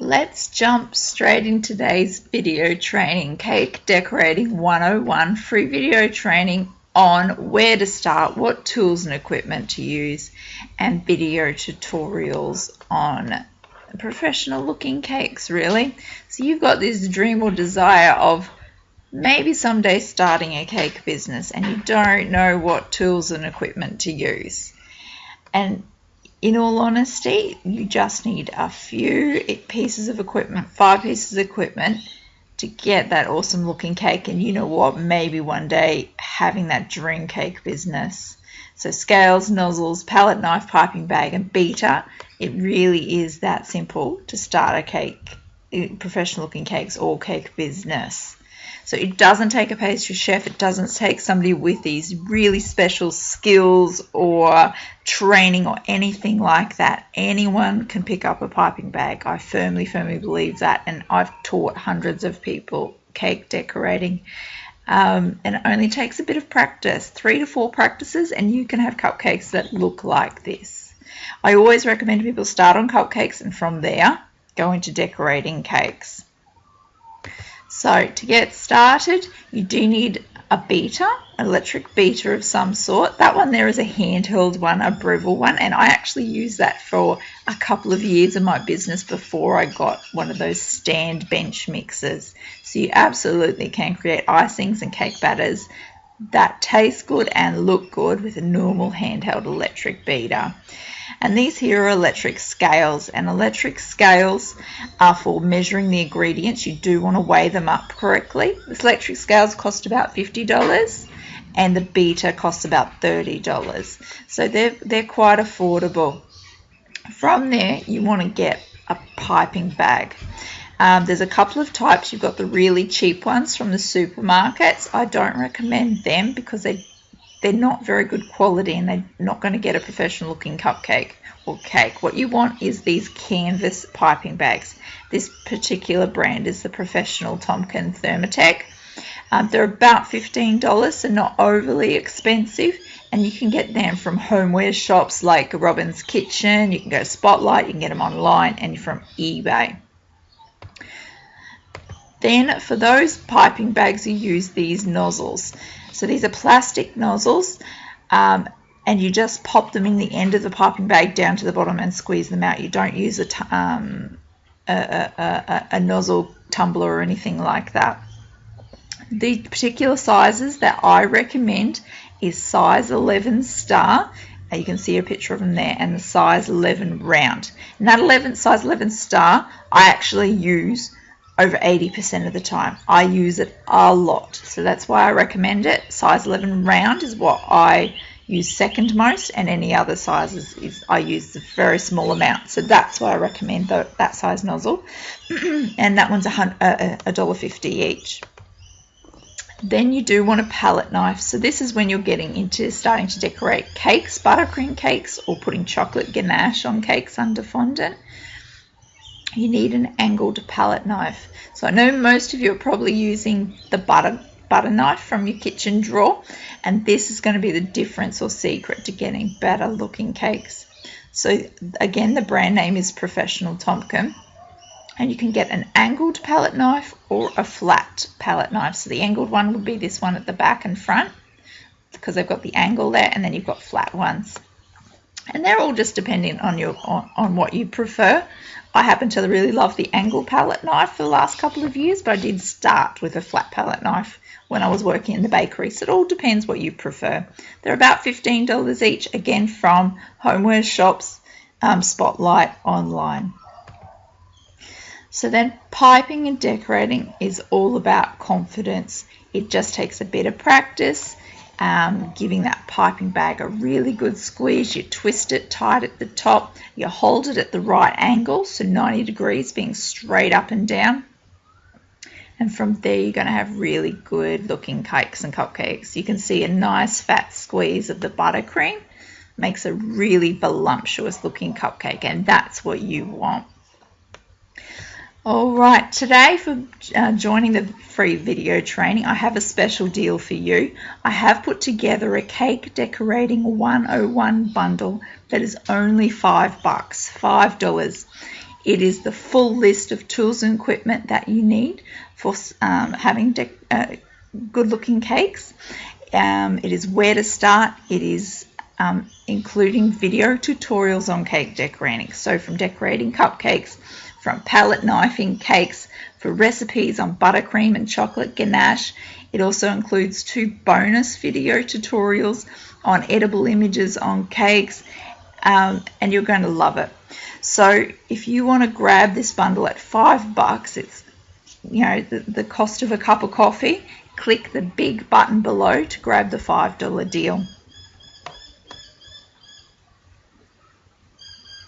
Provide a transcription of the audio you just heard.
Let's jump straight into today's video training, Cake Decorating 101, free video training on where to start, what tools and equipment to use, and video tutorials on professional looking cakes, really. So you've got this dream or desire of maybe someday starting a cake business and you don't know what tools and equipment to use. And in all honesty, you just need a few pieces of equipment, 5 pieces of equipment to get that awesome looking cake. And you know what, maybe one day having that dream cake business. So scales, nozzles, palette knife, piping bag and beater. It really is that simple to start a cake, professional looking cakes or cake business. So it doesn't take a pastry chef, it doesn't take somebody with these really special skills or training or anything like that. Anyone can pick up a piping bag. I firmly believe that, and I've taught hundreds of people cake decorating. And it only takes a bit of practice, 3 to 4 practices, and you can have cupcakes that look like this. I always recommend people start on cupcakes and from there go into decorating cakes. So to get started, you do need a beater, an electric beater of some sort. That one there is a handheld one, a Breville one, and I actually used that for a couple of years in my business before I got one of those stand bench mixers. So you absolutely can create icings and cake batters that taste good and look good with a normal handheld electric beater. And these here are electric scales, and electric scales are for measuring the ingredients. You do want to weigh them up correctly. This electric scales cost about $50 and the beater costs about $30. So they're quite affordable. From there you want to get a piping bag. There's a couple of types. You've got the really cheap ones from the supermarkets. I don't recommend them because they're not very good quality and they're not going to get a professional looking cupcake or cake. What you want is these canvas piping bags. This particular brand is the Professional Tompkin Thermatech. They're about $15, so not overly expensive, and you can get them from homeware shops like Robin's Kitchen. You can go to Spotlight, you can get them online, and from eBay. Then for those piping bags you use these nozzles. So these are plastic nozzles, and you just pop them in the end of the piping bag down to the bottom and squeeze them out. You don't use a nozzle tumbler or anything like that. The particular sizes that I recommend is size 11 star. You can see a picture of them there, and the size 11 round. And that size 11 star I actually use over 80% of the time. I use it a lot, so that's why I recommend it. Size 11 round is what I use second most, and any other sizes I use a very small amount. So that's why I recommend that size nozzle. And that one's $1.50 each. Then you do want a palette knife. So this is when you're getting into starting to decorate cakes, buttercream cakes, or putting chocolate ganache on cakes under fondant. You need an angled palette knife. So I know most of you are probably using the butter knife from your kitchen drawer, and this is going to be the difference or secret to getting better looking cakes. So again, the brand name is Professional Tompkin, and you can get an angled palette knife or a flat palette knife. So the angled one would be this one at the back and front because they've got the angle there, and then you've got flat ones. And they're all just depending on what you prefer. I happen to really love the angle palette knife for the last couple of years, but I did start with a flat palette knife when I was working in the bakery. So it all depends what you prefer. They're about $15 each, again from homeware shops, Spotlight, online. So then piping and decorating is all about confidence. It just takes a bit of practice. Giving that piping bag a really good squeeze. You twist it tight at the top, you hold it at the right angle, so 90 degrees being straight up and down, and from there you're going to have really good looking cakes and cupcakes. You can see a nice fat squeeze of the buttercream makes a really voluptuous looking cupcake, and that's what you want. Alright, today for joining the free video training, I have a special deal for you. I have put together a Cake Decorating 101 bundle that is only $5. It is the full list of tools and equipment that you need for having good looking cakes. It is where to start. It is including video tutorials on cake decorating. So from decorating cupcakes, from palette knifing cakes, for recipes on buttercream and chocolate ganache. It also includes 2 bonus video tutorials on edible images on cakes, and you're going to love it. So if you want to grab this bundle at $5, it's the cost of a cup of coffee. Click the big button below to grab the $5 deal.